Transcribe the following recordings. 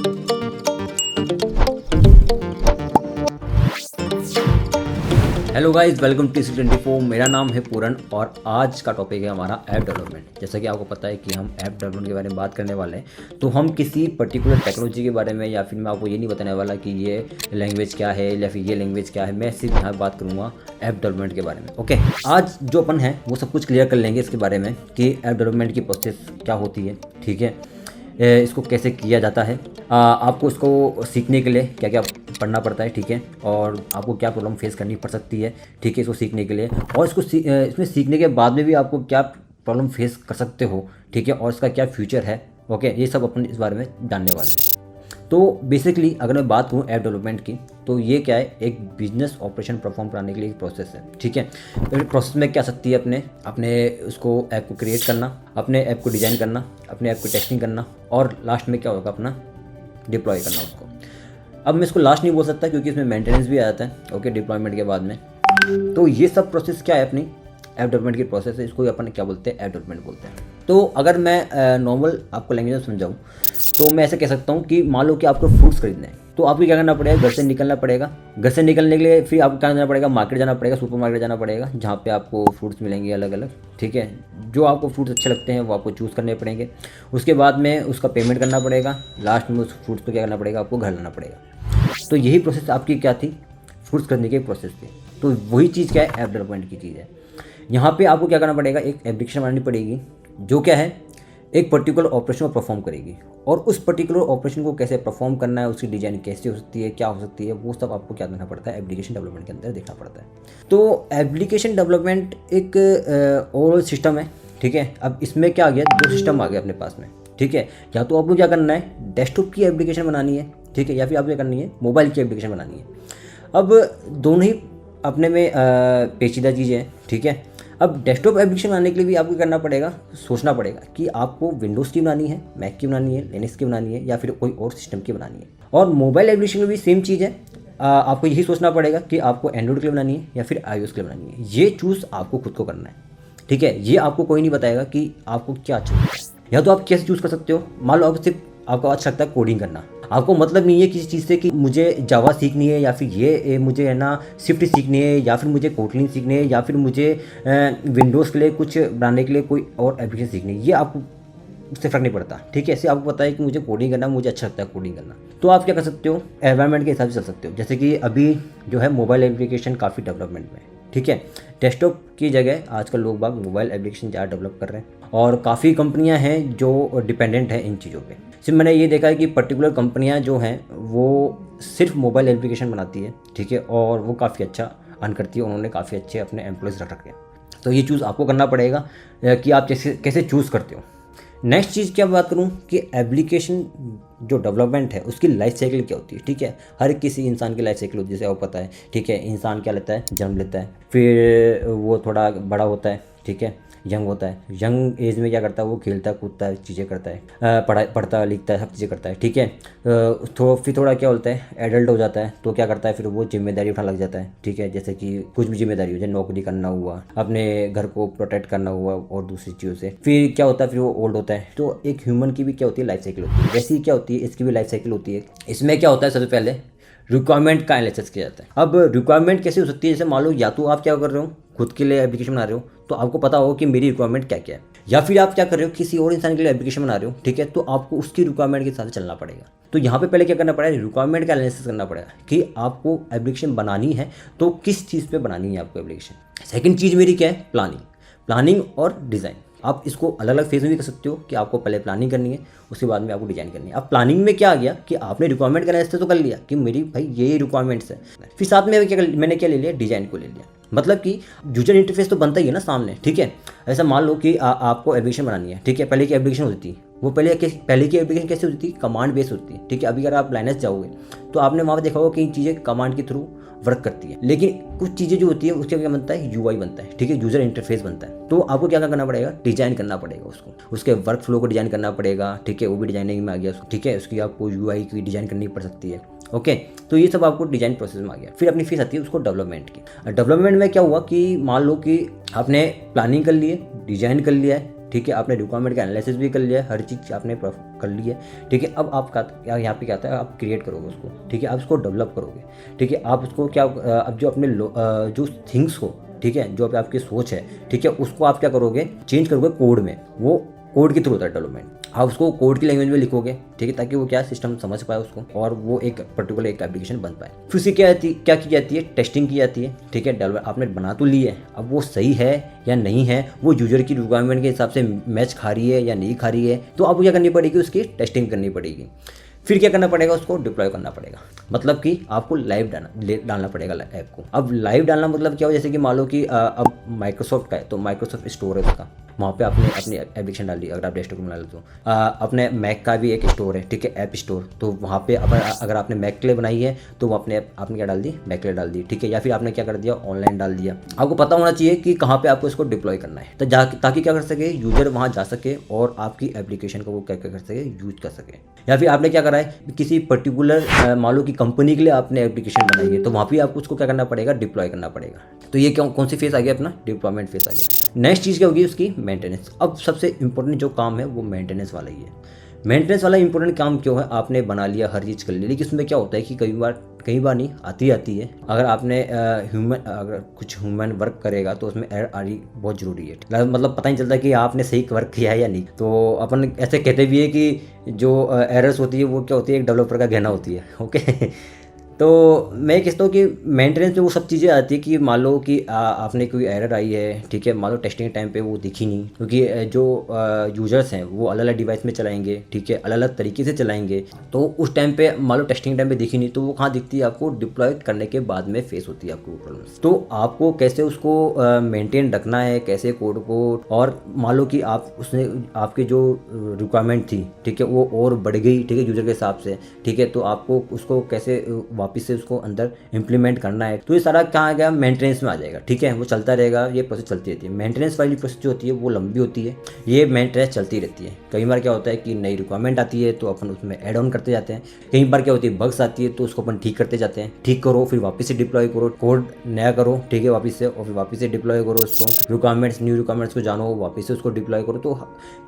Hello guys, welcome to C24। मेरा नाम है पूरन और आज का टॉपिक है हमारा ऐप डेवलपमेंट। जैसा कि आपको पता है कि हम ऐप डेवलपमेंट के बारे में बात करने वाले हैं, तो हम किसी पर्टिकुलर टेक्नोलॉजी के बारे में या फिर मैं आपको ये नहीं बताने वाला कि ये लैंग्वेज क्या है या फिर ये लैंग्वेज क्या है। मैं सिर्फ यहाँ बात करूँगा ऐप डेवलपमेंट के बारे में। ओके, आज जो अपन है वो सब कुछ क्लियर कर लेंगे इसके बारे में कि ऐप डेवलपमेंट की प्रोसेस क्या होती है, ठीक है, इसको कैसे किया जाता है, आपको इसको सीखने के लिए क्या क्या पढ़ना पड़ता है, ठीक है, और आपको क्या प्रॉब्लम फेस करनी पड़ सकती है, ठीक है, इसको सीखने के लिए, और इसको इसमें सीखने के बाद में भी आपको क्या प्रॉब्लम फेस कर सकते हो, ठीक है, और इसका क्या फ्यूचर है। ओके, ये सब अपन इस बारे में जानने वाले हैं। तो बेसिकली अगर मैं बात करूँ ऐप डेवलपमेंट की, तो ये क्या है, एक बिजनेस ऑपरेशन परफॉर्म कराने के लिए एक प्रोसेस है, ठीक है। प्रोसेस में क्या सकती है, अपने उसको ऐप को क्रिएट करना, अपने ऐप को डिज़ाइन करना, अपने ऐप को टेस्टिंग करना, और लास्ट में क्या होगा, अपना डिप्लॉय करना उसको। अब मैं इसको लास्ट नहीं बोल सकता क्योंकि इसमें मेंटेनेंस भी आ जाता है, ओके, डिप्लॉयमेंट के बाद में। तो ये सब प्रोसेस क्या है, अपनी ऐप डेवलपमेंट की प्रोसेस है। इसको अपन क्या बोलते हैं, ऐप डेवलपमेंट बोलते हैं। तो अगर मैं नॉर्मल आपको लैंग्वेज में समझाऊँ तो मैं ऐसे कह सकता हूँ कि मान लो कि आपको फ्रूट्स खरीदने हैं, तो आपको क्या करना पड़ेगा, घर से निकलना पड़ेगा। घर से निकलने के लिए फिर आपको क्या करना पड़ेगा, मार्केट जाना पड़ेगा, सुपर मार्केट जाना पड़ेगा, जहाँ पे आपको फ्रूट्स मिलेंगे अलग अलग, ठीक है। जो आपको फ्रूट्स अच्छे लगते हैं वो आपको चूज़ करने पड़ेंगे। उसके बाद में उसका पेमेंट करना पड़ेगा। लास्ट में उस फ्रूट्स को क्या करना पड़ेगा, आपको घर लाना पड़ेगा। तो यही प्रोसेस आपकी क्या थी, फ्रूट्स खरीदने की प्रोसेस थी। तो वही चीज़ क्या है, ऐप डेवलपमेंट की चीज़ है। यहाँ पे आपको क्या करना पड़ेगा, एक एप्लीकेशन बनानी पड़ेगी जो क्या है, एक पर्टिकुलर ऑपरेशन को परफॉर्म करेगी। और उस पर्टिकुलर ऑपरेशन को कैसे परफॉर्म करना है, उसकी डिजाइन कैसे हो सकती है, क्या हो सकती है, वो सब आपको क्या करना पड़ता है, एप्लीकेशन डेवलपमेंट के अंदर देखना पड़ता है। तो एप्लीकेशन डेवलपमेंट एक ओवरऑल सिस्टम है, ठीक है। अब इसमें क्या आ गया, दो सिस्टम आ गए अपने पास में, ठीक है। या तो आपको क्या करना है, डेस्कटॉप की एप्लीकेशन बनानी है, ठीक है, या फिर आपको क्या करनी है, मोबाइल की एप्लीकेशन बनानी है। अब दोनों ही अपने में पेचीदा चीज़ें हैं, ठीक है। अब डेस्कटॉप एप्लीकेशन बनाने के लिए भी आपको करना पड़ेगा, सोचना पड़ेगा कि आपको विंडोज़ की बनानी है, मैक की बनानी है, लिनक्स की बनानी है, या फिर कोई और सिस्टम की बनानी है। और मोबाइल एप्लीकेशन में भी सेम चीज़ है। आपको यही सोचना पड़ेगा कि आपको एंड्रॉइड के लिए बनानी है या फिर iOS के लिए बनानी है। ये चूज़ आपको खुद को करना है, ठीक है। ये आपको कोई नहीं बताएगा कि आपको क्या अच्छा लगता है। या तो आप कैसे चूज़ कर सकते हो, मान लो आपको अच्छा लगता है कोडिंग करना, आपको मतलब नहीं है किसी चीज़ से कि मुझे जावा सीखनी है या फिर ये मुझे है ना स्विफ्ट सीखनी है या फिर मुझे कोटलिन सीखनी है या फिर मुझे विंडोज़ के लिए कुछ बनाने के लिए कोई और एप्लीकेशन सीखनी है। ये आपको उससे फ़र्क नहीं पड़ता, ठीक है। ऐसे आपको पता है कि मुझे कोडिंग करना, मुझे अच्छा लगता है कोडिंग करना, तो आप क्या कर सकते हो, एनवायरनमेंट के हिसाब से चल सकते हो। जैसे कि अभी जो है मोबाइल एप्लीकेशन काफ़ी डेवलपमेंट में है, ठीक है। डेस्कटॉप की जगह आजकल लोग बाग मोबाइल एप्लीकेशन ज़्यादा डेवलप कर रहे हैं, और काफ़ी कंपनियां हैं जो डिपेंडेंट हैं इन चीज़ों पे। सिर्फ मैंने ये देखा है कि पर्टिकुलर कंपनियां जो हैं वो सिर्फ मोबाइल एप्लीकेशन बनाती है, ठीक है, और वो काफ़ी अच्छा अर्न करती है। उन्होंने काफ़ी अच्छे अपने एम्प्लॉयज़ रख रखे हैं। तो ये चूज़ आपको करना पड़ेगा कि आप कैसे चूज़ करते हो। नेक्स्ट चीज़ क्या बात करूँ कि एप्लीकेशन जो डेवलपमेंट है उसकी लाइफ साइकिल क्या होती है, ठीक है। हर किसी इंसान की लाइफ साइकिल होती है, जैसे आपको पता है, ठीक है। इंसान क्या लेता है, जन्म लेता है, फिर वो थोड़ा बड़ा होता है, ठीक है, यंग होता है। यंग एज में क्या करता है, वो खेलता है, कूदता है, चीज़ें करता है, पढ़ता लिखता है, सब चीज़ें करता है, ठीक है। फिर थोड़ा क्या बोलता है, एडल्ट हो जाता है, तो क्या करता है, फिर वो जिम्मेदारी उठाने लग जाता है, ठीक है। जैसे कि कुछ भी जिम्मेदारी हो, जैसे नौकरी करना हुआ, अपने घर को प्रोटेक्ट करना हुआ, और दूसरी चीज़ों से। फिर क्या होता है, फिर वो ओल्ड होता है। तो एक ह्यूमन की भी क्या होती है, लाइफ साइकिल होती है। वैसे ही क्या होती है, इसकी भी लाइफ साइकिल होती है। इसमें क्या होता है, सबसे पहले रिक्वायरमेंट का एनालिसिस किया जाता है। अब रिक्वायरमेंट कैसे हो सकती है, जैसे मान लो या तो आप क्या कर रहे हो, खुद के लिए एप्लीकेशन बना रहे हो, तो आपको पता होगा कि मेरी रिक्वायरमेंट क्या क्या है। या फिर आप क्या कर रहे हो, किसी और इंसान के लिए एप्लीकेशन बना रहे हो, ठीक है, तो आपको उसकी रिक्वायरमेंट के साथ चलना पड़ेगा। तो यहाँ पे पहले क्या करना पड़ेगा, रिक्वायरमेंट का एनालिसिस करना पड़ेगा कि आपको एप्लीकेशन बनानी है तो किस चीज़ पे बनानी है आपको एप्लीकेशन। सेकंड चीज़ मेरी क्या है, प्लानिंग और डिज़ाइन। आप इसको अलग अलग फेज में भी कर सकते हो कि आपको पहले प्लानिंग करनी है, उसके बाद में आपको डिजाइन करनी है। अब प्लानिंग में क्या आ गया कि आपने रिक्वायरमेंट का एनालिसिस तो कर लिया कि मेरी भाई ये रिक्वायरमेंट्स है, फिर साथ में मैंने क्या ले लिया, डिजाइन को ले लिया। मतलब कि यूजर इंटरफेस तो बनता ही है ना सामने, ठीक है। ऐसा मान लो कि आपको एप्लीकेशन बनानी है, ठीक है। पहले की एप्लीकेशन होती थी, वो पहले की एप्लीकेशन कैसे होती थी, कमांड बेस होती है, ठीक है। अभी अगर आप लाइनस जाओगे तो आपने वहाँ पर देखा होगा कि चीज़ें कमांड के थ्रू वर्क करती है, लेकिन कुछ चीज़ें जो होती है उसके क्या बनता है, यूआई बनता है, ठीक है, यूजर इंटरफेस बनता है। तो आपको क्या करना पड़ेगा, डिजाइन करना पड़ेगा उसको, उसके वर्क फ्लो को डिजाइन करना पड़ेगा, ठीक है। वो भी डिजाइनिंग में आ गया उसको, ठीक है। उसकी आपको यूआई की डिजाइन करनी पड़ सकती है, ओके। तो ये सब आपको डिजाइन प्रोसेस में आ गया। फिर अपनी फीस आती है उसको डेवलपमेंट की। डेवलपमेंट में क्या हुआ कि मान लो कि आपने प्लानिंग कर ली है, डिजाइन कर लिया है, ठीक है, आपने रिक्वायरमेंट का एनालिसिस भी कर लिया है, हर चीज़ आपने कर ली है, ठीक है। अब आप यहाँ पे क्या आता है, आप क्रिएट करोगे उसको, ठीक है, आप उसको डेवलप करोगे, ठीक है। आप उसको क्या अब जो अपने जो थिंग्स हो, ठीक है, जो आपकी सोच है, ठीक है, उसको आप क्या करोगे, चेंज करोगे कोड में। वो कोड के थ्रू होता है डेवलपमेंट। आप उसको कोड की लैंग्वेज में लिखोगे, ठीक है, ताकि वो क्या सिस्टम समझ पाए उसको और वो एक पर्टिकुलर एक एप्लीकेशन बन पाए। फिर उसकी क्या की जाती है, टेस्टिंग की जाती है, ठीक है। डेवलप आपने बना तो ली है, अब वो सही है या नहीं है, वो यूजर की रिक्वायरमेंट के हिसाब से मैच खा रही है या नहीं खा रही है, तो आपको क्या करनी पड़ेगी, उसकी टेस्टिंग करनी पड़ेगी। फिर क्या करना पड़ेगा, उसको डिप्लॉय करना पड़ेगा, मतलब कि आपको लाइव डालना पड़ेगा ऐप को। अब लाइव डालना मतलब क्या हो, जैसे कि मान लो कि अब माइक्रोसॉफ्ट का है तो माइक्रोसॉफ्ट स्टोर है उसका, वहाँ पे आपने अपनी एप्लीकेशन डाल दी, अगर आप डेस्कटॉप में डाल तो अपने मैक का भी एक स्टोर है, ठीक है, ऐप स्टोर, तो वहाँ पे अगर आपने मैक के लिए बनाई है तो वो आपने क्या डाल दी, मैक के लिए डाल दी, ठीक है। या फिर आपने क्या कर दिया, ऑनलाइन डाल दिया। आपको पता होना चाहिए कि कहाँ पे आपको इसको डिप्लॉय करना है, तो ताकि क्या कर सके, यूजर वहाँ जा सके और आपकी एप्लीकेशन को वो क्या कर सके, यूज कर सके। या फिर आपने क्या करा है, किसी पर्टिकुलर मान लो कि कंपनी के लिए आपने एप्लीकेशन बनाई है, तो वहाँ पे आपको उसको क्या करना पड़ेगा, डिप्लॉय करना पड़ेगा। तो ये कौन सी फेस आ गया, अपना डिप्लॉयमेंट फेस आ गया। नेक्स्ट चीज़ क्या होगी, उसकी मेंटेनेंस। अब सबसे इंपॉर्टेंट जो काम है वो मेंटेनेंस वाला ही है। मेंटेनेंस वाला इंपॉर्टेंट काम क्यों है, आपने बना लिया, हर चीज़ कर ली, लेकिन उसमें क्या होता है कि कई बार नहीं आती है। अगर आपने अगर कुछ ह्यूमन वर्क करेगा तो उसमें एरर आनी बहुत ज़रूरी है, मतलब पता नहीं चलता कि आपने सही वर्क किया है या नहीं। तो अपन ऐसे कहते भी है कि जो एरर्स होती है वो क्या होती है, एक डेवलपर का गहना होती है, ओके। तो मैं कहता हूँ कि मेंटेनेंस पे वो सब चीज़ें आती है कि मान लो कि आपने कोई एरर आई है, ठीक है, मान लो टेस्टिंग टाइम पे वो दिखी नहीं, क्योंकि जो यूजर्स हैं वो अलग अलग डिवाइस में चलाएंगे, ठीक है, अलग अलग तरीके से चलाएंगे। तो उस टाइम पे मान लो टेस्टिंग टाइम पे दिखी नहीं, तो वो कहाँ दिखती है, आपको डिप्लॉय करने के बाद में फेस होती है आपको प्रॉब्लम। तो आपको कैसे उसको मेनटेन रखना है, कैसे कोड को, और मान लो कि आप उसने आपकी जो रिक्वायरमेंट थी, ठीक है, वो और बढ़ गई, ठीक है, यूजर के हिसाब से, ठीक है, तो आपको उसको कैसे वापस से उसको अंदर इंप्लीमेंट करना है। तो ये सारा कहाँ आ गया, मेंटेनेंस में आ जाएगा, ठीक है। वो चलता रहेगा, ये प्रोसेस चलती रहती है। मेंटेनेंस वाली प्रोसेस जो होती है वो लंबी होती है, ये मेंटेनेंस चलती रहती है। कई बार क्या होता है कि नई रिक्वायरमेंट आती है तो अपन उसमें ऐड ऑन करते जाते हैं, कई बार क्या होती है बग्स आती है तो उसको अपन ठीक करते जाते हैं, ठीक करो फिर वापस से डिप्लॉय करो, कोड नया करो, ठीक है, वापस से, और फिर वापस से डिप्लॉय करो उसको, रिक्वायरमेंट्स न्यू रिक्वायरमेंट्स को जानो, वापस से उसको डिप्लॉय करो। तो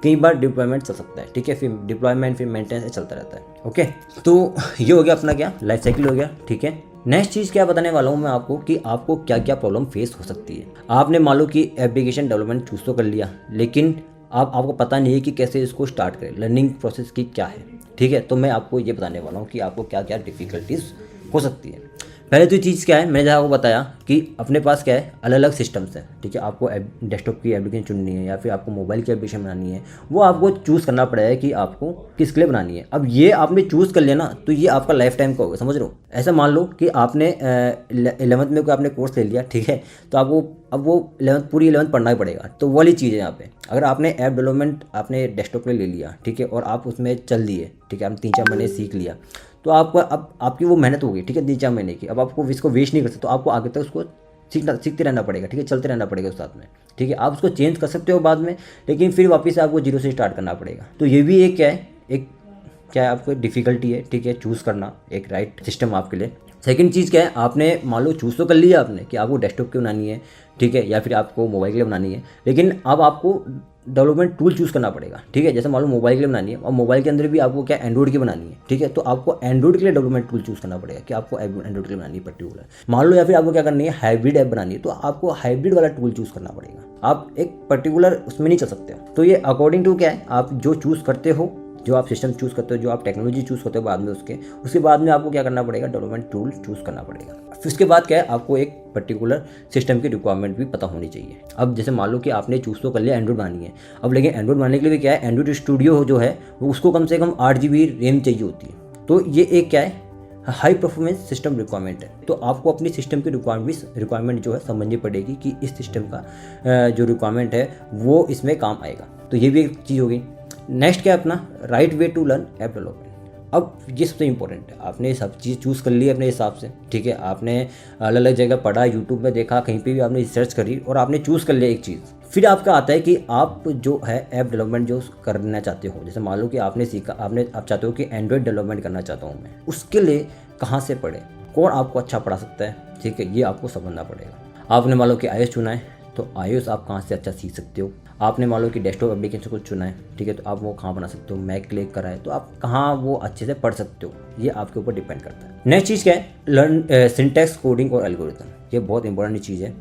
कई बार डिप्लॉयमेंट चल सकता है, ठीक है, फिर डिप्लॉयमेंट फिर मेंटेनेंस चलता रहता है, ओके। तो ये हो गया अपना क्या लाइफ साइकिल हो गया, ठीक है। नेक्स्ट चीज़ क्या बताने वाला हूँ मैं आपको कि आपको क्या क्या प्रॉब्लम फेस हो सकती है। आपने मान लो कि एप्लीकेशन डेवलपमेंट चूज तो कर लिया, लेकिन आपको पता नहीं है कि कैसे इसको स्टार्ट करें, लर्निंग प्रोसेस की क्या है, ठीक है। तो मैं आपको ये बताने वाला हूँ कि आपको क्या क्या डिफ़िकल्टीज हो सकती है। पहले तो चीज़ क्या है, मैंने जैसा आपको बताया कि अपने पास क्या है, अलग अलग सिस्टम्स हैं, ठीक है। आपको डेस्कटॉप की एप्लीकेशन चुननी है या फिर आपको मोबाइल की एप्लीकेशन बनानी है, वो आपको चूज़ करना पड़ेगा कि आपको किसके लिए बनानी है। अब ये आपने चूज़ कर लिया ना, तो ये आपका लाइफ टाइम का होगा, समझ रहे हो। ऐसा मान लो कि आपने 11th में कोई आपने कोर्स ले लिया, ठीक है, तो आपको अब वो पूरी 11th पढ़ना ही पड़ेगा। तो वाली चीज़ है यहाँ पे। अगर आपने ऐप डेवलपमेंट आपने डेस्कटॉप पे ले लिया, ठीक है, और आप उसमें चल दिए, ठीक है, आपने 3-4 महीने सीख लिया, तो आपको अब आपकी वो मेहनत होगी, ठीक है, 3-4 महीने की। अब आपको इसको वेस्ट नहीं कर सकते, तो आपको आगे तक उसको सीखते रहना पड़ेगा, ठीक है, चलते रहना पड़ेगा उस साथ में, ठीक है। आप उसको चेंज कर सकते हो बाद में, लेकिन फिर वापस से आपको जीरो से स्टार्ट करना पड़ेगा। तो ये भी एक क्या है, एक क्या है, आपको डिफ़िकल्टी है, ठीक है, चूज़ करना एक राइट सिस्टम आपके लिए। सेकंड चीज़ क्या है, आपने मान लो चूज़ तो कर लिया आपने कि आपको डेस्कटॉप की बनानी है, ठीक है, या फिर आपको मोबाइल के लिए बनानी है, लेकिन अब आपको डेवलपमेंट टूल चूज़ करना पड़ेगा, ठीक है। जैसे मान लो मोबाइल के लिए बनानी है, और मोबाइल के अंदर भी आपको क्या एंड्रॉइड की बनानी है, ठीक है, तो आपको एंड्रॉइड के लिए डेवलपमेंट टूल चूज़ करना पड़ेगा कि आपको एंड्रॉइड के लिए बनानी है पर्टिकुलर। मान लो या फिर आपको क्या करनी है, हाइब्रिड ऐप बनानी है, तो आपको हाइब्रिड वाला टूल चूज़ करना पड़ेगा। आप एक पर्टिकुलर उसमें नहीं चल सकते हो। तो ये अकॉर्डिंग टू क्या है, आप जो चूज़ करते हो, जो आप सिस्टम चूज़ करते हो, जो आप टेक्नोलॉजी चूज़ करते हो बाद में उसके बाद में आपको क्या करना पड़ेगा, डेवलपमेंट टूल चूज़ करना पड़ेगा। फिर उसके बाद क्या है, आपको एक पर्टिकुलर सिस्टम की रिक्वायरमेंट भी पता होनी चाहिए। अब जैसे मान लो कि आपने चूज़ तो कर लिया एंड्रॉइड बनानी है, अब लेकिन एंड्रॉइड बनाने के लिए भी क्या है, एंड्रॉइड स्टूडियो जो है वो उसको कम से कम 8 GB रैम चाहिए होती है। तो ये एक क्या है, हाई परफॉर्मेंस सिस्टम रिक्वायरमेंट है। तो आपको अपनी सिस्टम की रिक्वायरमेंट जो है समझनी पड़ेगी कि इस सिस्टम का जो रिक्वायरमेंट है वो इसमें काम आएगा। तो ये भी एक चीज़ होगी। नेक्स्ट क्या है अपना, right way to learn app development. अब ये सबसे इंपॉर्टेंट है, आपने सब चीज़ चूज़ कर ली अपने हिसाब से, ठीक है, आपने अलग अलग जगह पढ़ा, यूट्यूब में देखा, कहीं पे भी आपने रिसर्च करी और आपने चूज़ कर लिया एक चीज़। फिर आपका आता है कि आप जो है ऐप डेवलपमेंट जो करना चाहते हो, जैसे मान लो कि आपने सीखा, आप चाहते हो कि एंड्रॉइड डेवलपमेंट करना चाहता हूँ मैं, उसके लिए कहाँ से पढ़े, कौन आपको अच्छा पढ़ा सकता है, ठीक है, ये आपको समझना पड़ेगा। आपने मान लो कि iOS चुना है, तो iOS आप कहाँ से अच्छा सीख सकते हो। आपने मान लो कि डेस्कटॉप एप्लीकेशन को चुना है, ठीक है, तो आप वो कहाँ बना सकते हो। मैक क्लिक करा है तो आप कहाँ वो अच्छे से पढ़ सकते हो, ये आपके ऊपर डिपेंड करता है। नेक्स्ट चीज़ क्या है, लर्न सिंटैक्स, कोडिंग और एल्गोरिथम। ये बहुत इंपॉर्टेंट चीज़ है।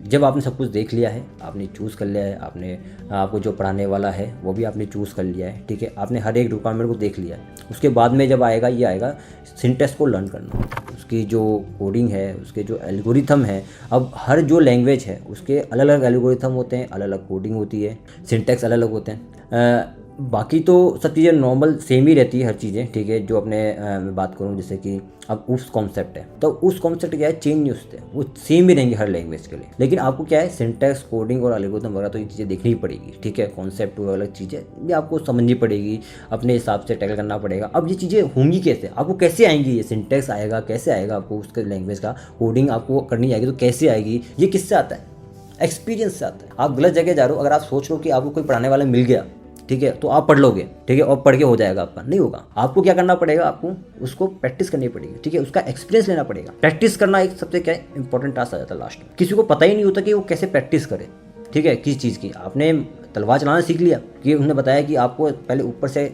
जब आपने सब कुछ देख लिया है, आपने चूज़ कर लिया है, आपने आपको जो पढ़ाने वाला है वो भी आपने चूज़ कर लिया है, ठीक है, आपने हर एक रिक्वायरमेंट को देख लिया है, उसके बाद में जब आएगा ये आएगा सिंटैक्स को लर्न करना, उसकी जो कोडिंग है, उसके जो एल्गोरिथम है। अब हर जो लैंग्वेज है उसके अलग अलग एल्गोरिथम होते हैं, अलग अलग कोडिंग होती है, सिंटैक्स अलग अलग होते हैं। बाकी तो सब चीज़ें नॉर्मल सेम ही रहती है हर चीज़ें, ठीक है। जो अपने मैं बात करूँ जैसे कि अब उस कॉन्सेप्ट है, तो उस कॉन्सेप्ट क्या है, चेंज नहीं होते, वो सेम ही रहेंगे हर लैंग्वेज के लिए। लेकिन आपको क्या है, सिंटैक्स, कोडिंग और एल्गोरिथम वगैरह तो ये चीज़ें देखनी ही पड़ेगी, ठीक है। कॉन्सेप्ट वो अलग चीज़ें ये आपको समझनी पड़ेगी, अपने हिसाब से टैकल करना पड़ेगा। अब ये चीज़ें होंगी कैसे, आपको कैसे आएंगी, ये सिंटैक्स आएगा कैसे आएगा आपको, उसके लैंग्वेज का कोडिंग आपको करनी आएगी तो कैसे आएगी, ये किससे आता है, एक्सपीरियंस से आता है। आप गलत जगह जा रहे हो। अगर आप सोच लो कि आपको कोई पढ़ाने वाला मिल गया, ठीक है, तो आप पढ़ लोगे, ठीक है, और पढ़ के हो जाएगा आपका, नहीं होगा। आपको क्या करना पड़ेगा, आपको उसको प्रैक्टिस करनी पड़ेगी, ठीक है, उसका एक्सपीरियंस लेना पड़ेगा। प्रैक्टिस करना एक सबसे क्या है इंपॉर्टेंट टास्क आ जाता है लास्ट में। किसी को पता ही नहीं होता कि वो कैसे प्रैक्टिस करे, ठीक है, किस चीज़ की। आपने तलवार चलाना सीख लिया कि उन्होंने बताया कि आपको पहले ऊपर से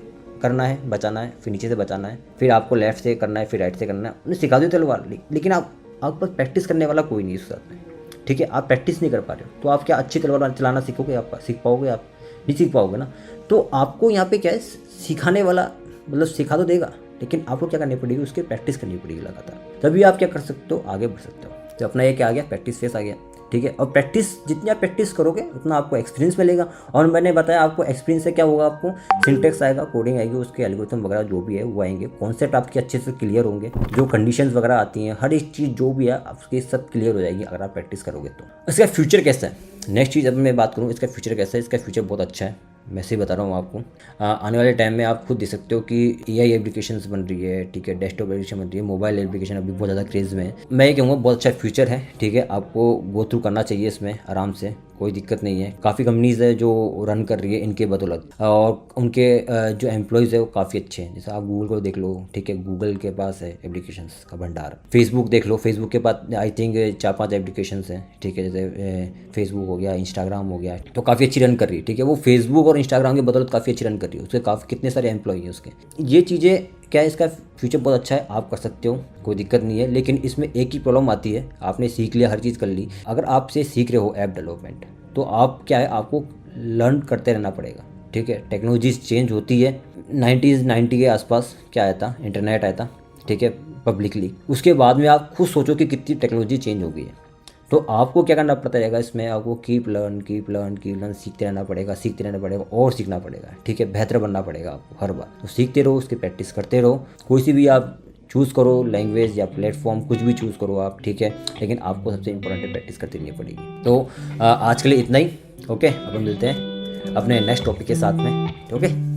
करना है, बचाना है, फिर नीचे से बचाना है, फिर आपको लेफ्ट से करना है, फिर राइट से करना है, उन्हें सिखा दी तलवार। लेकिन आप पर प्रैक्टिस करने वाला कोई नहीं उस साथ में, ठीक है, आप प्रैक्टिस नहीं कर पा रहे हो, तो आप क्या अच्छी तलवार चलाना सीखोगे, आप सीख पाओगे, आप नहीं सीख पाओगे ना। तो आपको यहाँ पे क्या है, सिखाने वाला मतलब सिखा तो देगा, लेकिन आपको क्या करनी पड़ेगी, उसकी प्रैक्टिस करनी पड़ेगी लगातार, तभी आप क्या कर सकते हो, आगे बढ़ सकते हो। तो अपना ये क्या आ गया, प्रैक्टिस फेस आ गया, ठीक है। और प्रैक्टिस जितनी आप प्रैक्टिस करोगे उतना आपको एक्सपीरियंस मिलेगा। और मैंने बताया आपको एक्सपीरियंस से क्या होगा, आपको सिंटैक्स आएगा, कोडिंग आएगी, उसके एल्गोरिथम वगैरह जो भी है वो आएंगे, कॉन्सेप्ट आपके अच्छे से क्लियर होंगे, जो कंडीशंस वगैरह आती हैं, हर एक चीज़ जो भी है आपकी सब क्लियर हो जाएगी अगर आप प्रैक्टिस करोगे तो। इसका फ्यूचर कैसा है, नेक्स्ट चीज़ अब मैं बात करूँ इसका फ्यूचर कैसा है। इसका फ्यूचर बहुत अच्छा है, मैं से बता रहा हूँ आपको। आने वाले टाइम में आप खुद देख सकते हो कि AI एप्लीकेशंस बन रही है, ठीक है, डेस्कटॉप एप्लीकेशन बन रही है, मोबाइल एप्लीकेशन अभी बहुत ज़्यादा क्रेज़ में है। मैं ये कहूँगा बहुत अच्छा फ्यूचर है, ठीक है, आपको गो थ्रू करना चाहिए इसमें आराम से, कोई दिक्कत नहीं है। काफ़ी कंपनीज़ है जो रन कर रही है इनके बदौलत, और उनके जो एम्प्लॉयज़ है वो काफ़ी अच्छे हैं। जैसे आप गूगल को देख लो, ठीक है, गूगल के पास है एप्लीकेशंस का भंडार। फेसबुक देख लो, फेसबुक के पास आई थिंक 4-5 एप्लीकेशंस हैं, ठीक है, जैसे फेसबुक हो गया, इंस्टाग्राम हो गया, तो काफ़ी अच्छी रन कर रही है, ठीक है। वो फेसबुक और इंस्टाग्राम की बदौलत काफ़ी अच्छी रन कर रही है, उसके काफ़ी कितने सारे एम्प्लॉय हैं उसके। ये चीज़ें क्या है, इसका फ्यूचर बहुत अच्छा है, आप कर सकते हो, कोई दिक्कत नहीं है। लेकिन इसमें एक ही प्रॉब्लम आती है, आपने सीख लिया, हर चीज़ कर ली, अगर आपसे सीख रहे हो ऐप डेवलपमेंट, तो आप क्या है, आपको लर्न करते रहना पड़ेगा, ठीक है। टेक्नोलॉजीज चेंज होती है। 90 के आसपास क्या आया था, इंटरनेट आया था, ठीक है, पब्लिकली। उसके बाद में आप खुद सोचो कि कितनी टेक्नोलॉजी चेंज हो गई है। तो आपको क्या करना पड़ता रहेगा इसमें, आपको कीप लर्न सीखते रहना पड़ेगा, और सीखना पड़ेगा, ठीक है, बेहतर बनना पड़ेगा आपको हर बार। तो सीखते रहो, उसकी प्रैक्टिस करते रहो। कोई सी भी आप चूज़ करो, लैंग्वेज या प्लेटफॉर्म, कुछ भी चूज़ करो आप, ठीक है, लेकिन आपको सबसे इंपॉर्टेंट है प्रैक्टिस करती रहनी पड़ेगी। तो आज के लिए इतना ही, ओके। अब हम मिलते हैं अपने नेक्स्ट टॉपिक के साथ में, ओके।